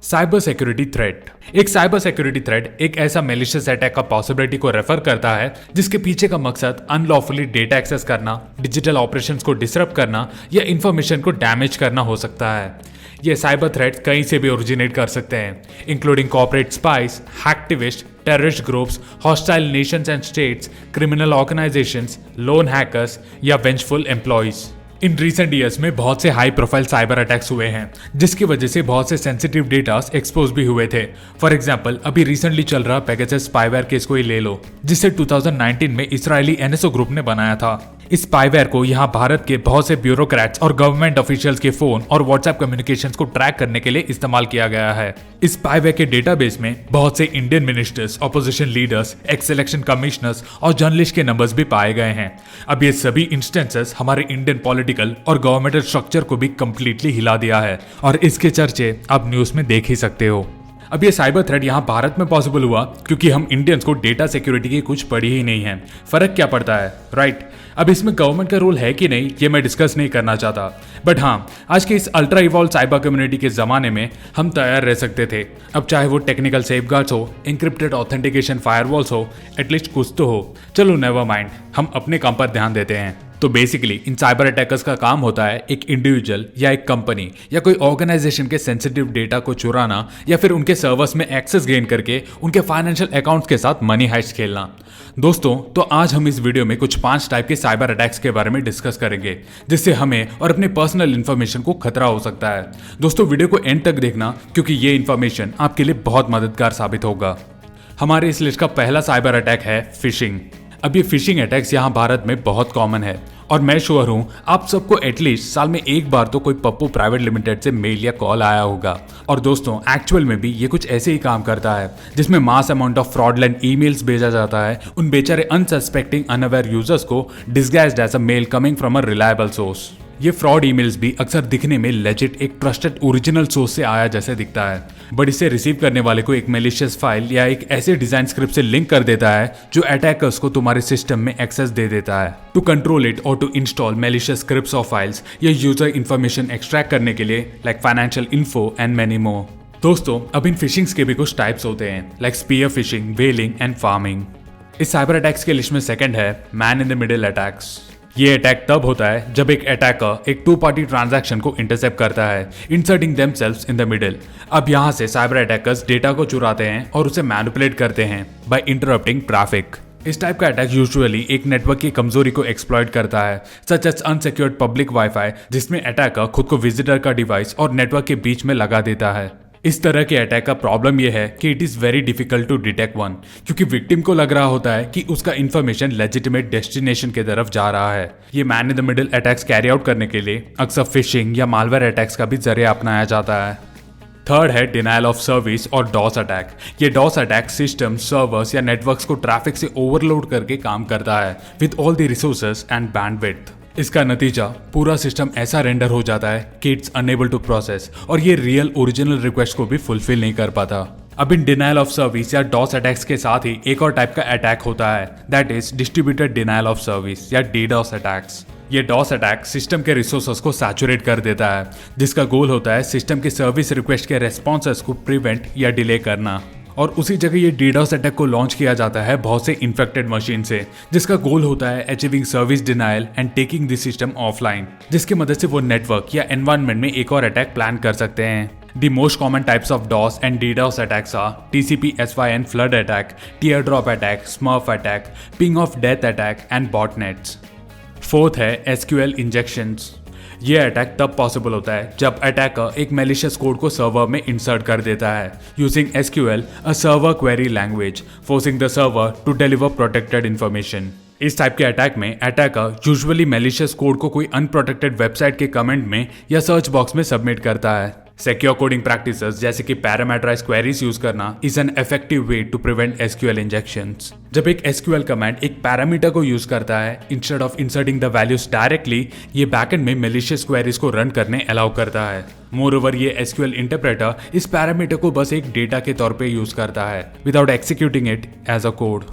Cyber security threat. एक cyber security threat एक ऐसा मेलिशियस अटैक का पॉसिबिलिटी को रेफर करता है जिसके पीछे का मकसद अनलॉफुली डेटा एक्सेस करना, डिजिटल ऑपरेशंस को डिसरप्ट करना या इंफॉर्मेशन को डैमेज करना हो सकता है। ये साइबर थ्रेट्स कहीं से भी ओरिजिनेट कर सकते हैं, including corporate spice, hacktivist, terrorist groups, hostile Nations and states, criminal organisations, loan hackers या वेंचफुल एम्प्लॉयज। इन रिसेंट ईयर्स में बहुत से हाई प्रोफाइल साइबर अटैक्स हुए हैं जिसकी वजह से बहुत से सेंसिटिव डेटास एक्सपोज भी हुए थे। फॉर एग्जांपल, अभी रिसेंटली चल रहा पेगासस स्पाईवेयर केस को ही ले लो, जिसे 2019 में इजरायली एनएसओ ग्रुप ने बनाया था। इस स्पाईवेयर को यहाँ भारत के बहुत से ब्यूरोक्रेट्स और गवर्नमेंट ऑफिशियल्स के फोन और व्हाट्सएप कम्युनिकेशंस को ट्रैक करने के लिए इस्तेमाल किया गया है। इस स्पाईवेयर के डेटाबेस में बहुत से Indian ministers, opposition leaders, x election commissioners और जर्नलिस्ट के नंबर्स भी पाए गए हैं। अब ये सभी इंस्टेंसेस हमारे इंडियन पॉलिटिकल और गवर्नमेंटल स्ट्रक्चर को भी कंप्लीटली हिला दिया है और इसके चर्चे आप न्यूज में देख ही सकते हो। अब ये साइबर थ्रेट यहाँ भारत में पॉसिबल हुआ क्योंकि हम इंडियंस को डेटा सिक्योरिटी की कुछ पड़ी ही नहीं है। फर्क क्या पड़ता है, राइट? अब इसमें गवर्नमेंट का रोल है कि नहीं, ये मैं डिस्कस नहीं करना चाहता, बट हाँ, आज के इस अल्ट्रा इवॉल्व साइबर कम्युनिटी के जमाने में हम तैयार रह सकते थे। अब चाहे वो टेक्निकल सेफगार्ड्स हो, इंक्रिप्टेड ऑथेंटिकेशन फायरवॉल्स हो, एटलीस्ट कुछ तो हो। चलो नेवर माइंड, हम अपने काम पर ध्यान देते हैं। तो बेसिकली इन साइबर अटैकर्स का काम होता है एक इंडिविजुअल या एक कंपनी या कोई ऑर्गेनाइजेशन के सेंसिटिव डेटा को चुराना या फिर उनके सर्वर्स में एक्सेस गेन करके उनके फाइनेंशियल अकाउंट्स के साथ मनी हाइस्ट खेलना। दोस्तों, तो आज हम इस वीडियो में कुछ 5 टाइप के साइबर अटैक्स के बारे में डिस्कस करेंगे जिससे हमें और अपने पर्सनल इन्फॉर्मेशन को खतरा हो सकता है। दोस्तों, वीडियो को एंड तक देखना क्योंकि ये इन्फॉर्मेशन आपके लिए बहुत मददगार साबित होगा। हमारे इस लिस्ट का पहला साइबर अटैक है फिशिंग। अब ये फिशिंग अटैक्स यहाँ भारत में बहुत कॉमन है और मैं श्योर हूँ आप सबको एटलीस्ट साल में एक बार तो कोई पप्पू प्राइवेट लिमिटेड से मेल या कॉल आया होगा। और दोस्तों, एक्चुअल में भी ये कुछ ऐसे ही काम करता है जिसमें mass amount of fraudulent emails भेजा जाता है उन बेचारे अनसस्पेक्टिंग अनअवेयर यूजर्स को disguised as a mail coming from a reliable source. ये फ्रॉड ईमेल्स भी अक्सर दिखने में लेजिट एक ट्रस्टेड ओरिजिनल सोर्स से आया जैसे दिखता है, बट इसे रिसीव करने वाले को एक मेलिशियस फाइल या एक ऐसे डिजाइन स्क्रिप्ट से लिंक कर देता है जो अटैकर्स को तुम्हारे सिस्टम में एक्सेस दे देता है टू कंट्रोल इट और टू इंस्टॉल मेलिशियस स्क्रिप्ट्स और फाइल्स या यूजर इन्फॉर्मेशन एक्सट्रैक्ट करने के लिए, like financial info and many more. दोस्तों, अब इन फिशिंग्स के भी कुछ टाइप्स होते हैं, like spear phishing, whaling and pharming. इस साइबर अटैक्स के लिस्ट में सेकंड है man in the middle attacks. ये अटैक तब होता है जब एक अटैकर एक 2 पार्टी ट्रांजैक्शन को इंटरसेप्ट करता है, inserting themselves in the middle. अब यहाँ से साइबर अटैकर्स डेटा को चुराते हैं और उसे मैनिपुलेट करते हैं बाय इंटरप्टिंग ट्रैफिक। इस टाइप का अटैक यूजुअली एक नेटवर्क की कमजोरी को एक्सप्लॉइट करता है, such as unsecured public WiFi, जिसमें अटैकर खुद को विजिटर का डिवाइस और नेटवर्क के बीच में लगा देता है। इस तरह के अटैक का प्रॉब्लम यह है कि it is very difficult to detect one, क्योंकि विक्टिम को लग रहा होता है कि उसका इन्फॉर्मेशन लेजिटिमेट डेस्टिनेशन की तरफ जा रहा है। ये man in the middle attacks carry out करने के लिए अक्सर फिशिंग या मालवेयर अटैक्स का भी जरिया अपनाया जाता है। थर्ड है डिनायल ऑफ सर्विस और डॉस अटैक। ये डॉस अटैक सिस्टम, सर्वर्स या नेटवर्क्स को ट्रैफिक से ओवरलोड करके काम करता है with all the resources and bandwidth. इसका नतीजा पूरा सिस्टम ऐसा रेंडर हो जाता है कि इट्स अनएबल टू प्रोसेस और ये रियल ओरिजिनल रिक्वेस्ट को भी फुलफिल नहीं कर पाता। अब इन डिनायल ऑफ सर्विस या डॉस अटैक्स के साथ ही एक और टाइप का अटैक होता है, that is distributed denial of service या डीडॉस अटैक्स। ये डॉस अटैक सिस्टम के रिसोर्सेस को सैचुरेट कर देता है, जिसका गोल होता है सिस्टम के सर्विस रिक्वेस्ट के रेस्पॉन्सेस को प्रिवेंट या डिले करना। और उसी जगह ये डीडॉस अटैक को लॉन्च किया जाता है बहुत से इन्फेक्टेड मशीन से, जिसका गोल होता है achieving service denial and taking the system offline, जिसकी मदद से वो नेटवर्क या एनवायरनमेंट में एक और अटैक प्लान कर सकते हैं। The most common types of DOS and DDoS attacks are TCP/SYN flood attack, teardrop attack, Smurf attack, ping of death attack and botnets. Fourth है SQL injections. ये अटैक तब पॉसिबल होता है जब अटैकर एक मैलिशियस कोड को server में insert कर देता है using SQL, a server query language, forcing the server to deliver protected information. इस टाइप के अटैक में अटैकर यूजुअली मैलिशियस कोड को कोई अनप्रोटेक्टेड वेबसाइट के कमेंट में या सर्च बॉक्स में सबमिट करता है। सिक्योर कोडिंग प्रैक्टिसेस जैसे कि पैरामीटराइज्ड क्वेरीज यूज करना is an effective way to prevent SQL injections. जब एक SQL कमांड एक पैरामीटर को यूज करता है instead of inserting the values directly, ये बैकएंड में मैलिशियस क्वेरीज को रन करने अलाउ करता है। मोरओवर ये SQL इंटरप्रेटर इस पैरामीटर को बस एक डेटा के तौर पे यूज करता है without executing it as a code.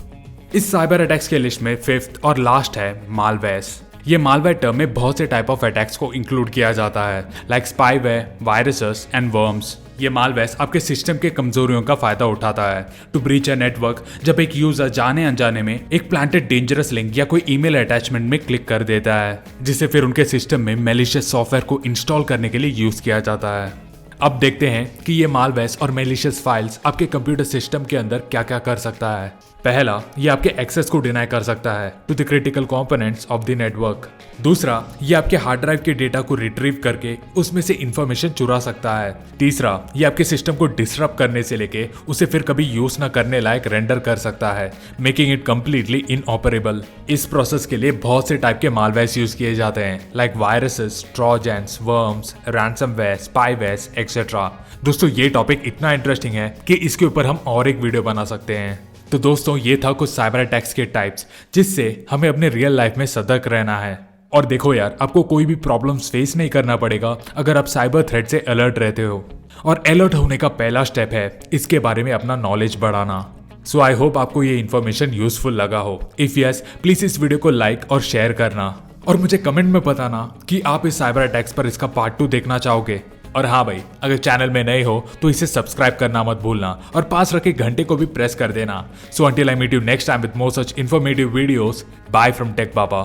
इस साइबर अटैक्स के लिस्ट में फिफ्थ और लास्ट है मालवेयर्स। ये मालवेयर टर्म में बहुत से टाइप ऑफ अटैक्स को इंक्लूड किया जाता है, like spyware, viruses and worms. ये मालवेयर आपके सिस्टम के कमजोरियों का फायदा उठाता है टू ब्रीच अ नेटवर्क। जब एक यूजर जाने अनजाने में एक प्लांटेड डेंजरस लिंक या कोई ईमेल अटैचमेंट में क्लिक कर देता है, जिसे फिर उनके सिस्टम में मैलिशियस सॉफ्टवेयर को इंस्टॉल करने के लिए यूज किया जाता है। अब देखते हैं कि ये मालवेयर और मैलिशियस फाइल्स आपके कंप्यूटर सिस्टम के अंदर क्या क्या कर सकता है। पहला, ये आपके एक्सेस को डिनाई कर सकता है to the critical components of the network. दूसरा, ये आपके हार्ड ड्राइव के डेटा को रिट्रीव करके उसमें से इंफॉर्मेशन चुरा सकता है। तीसरा, ये आपके सिस्टम को डिसरप्ट करने से लेके उसे फिर कभी यूज न करने लायक रेंडर कर सकता है, मेकिंग इट कंप्लीटली इनऑपरेबल। इस प्रोसेस के लिए बहुत से टाइप के मालवेयर यूज किए जाते हैं, like viruses, trojans, worms, ransomware, spyware etcetera. दोस्तों, ये टॉपिक इतना इंटरेस्टिंग है कि इसके ऊपर हम और एक वीडियो बना सकते हैं। तो दोस्तों, ये था कुछ साइबर अटैक्स के टाइप्स जिससे हमें अपने रियल लाइफ में सतर्क रहना है। और देखो यार, आपको कोई भी प्रॉब्लम्स फेस नहीं करना पड़ेगा अगर आप साइबर थ्रेट से अलर्ट रहते हो। और अलर्ट होने का पहला स्टेप है इसके बारे में अपना नॉलेज बढ़ाना। सो आई होप आपको ये इन्फॉर्मेशन यूजफुल लगा हो। इफ यस, प्लीज इस वीडियो को लाइक और शेयर करना और मुझे कमेंट में बताना कि आप इस साइबर अटैक्स पर इसका पार्ट 2 देखना चाहोगे। और हाँ भाई, अगर चैनल में नए हो तो इसे सब्सक्राइब करना मत भूलना और पास रखे घंटे को भी प्रेस कर देना। So until I meet you next time with more such informative videos, bye from tech Baba.